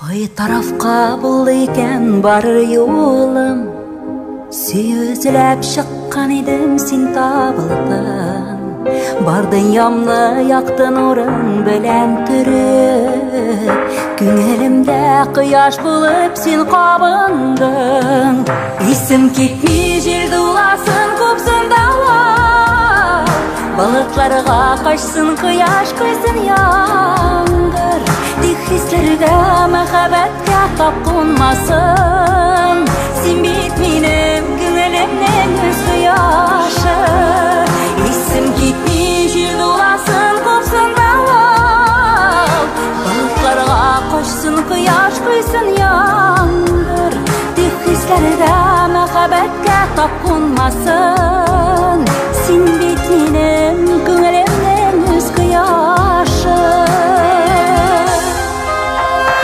Кой тарафка бул экен барыр юлым, сүйүзүлөп чыккан идим сен табылдың. Бар дүйөмнү яктын нурун белән түрүп, күңелимде кыяш булып сен кабындың. Исим кетми жерде уласын көпсүн дала, балыкларга качсын кыяш көйсүн яңгыр. Тик хислерге махаббатка тапкынмасын, сен бит минем күңелимнең үз кыяшы. Исим кетми жерде уласын көпсүн дала, балыкларга качсын кыяш көйсүн яңгыр. Тик хислерге махаббатка тапкынмасын, сен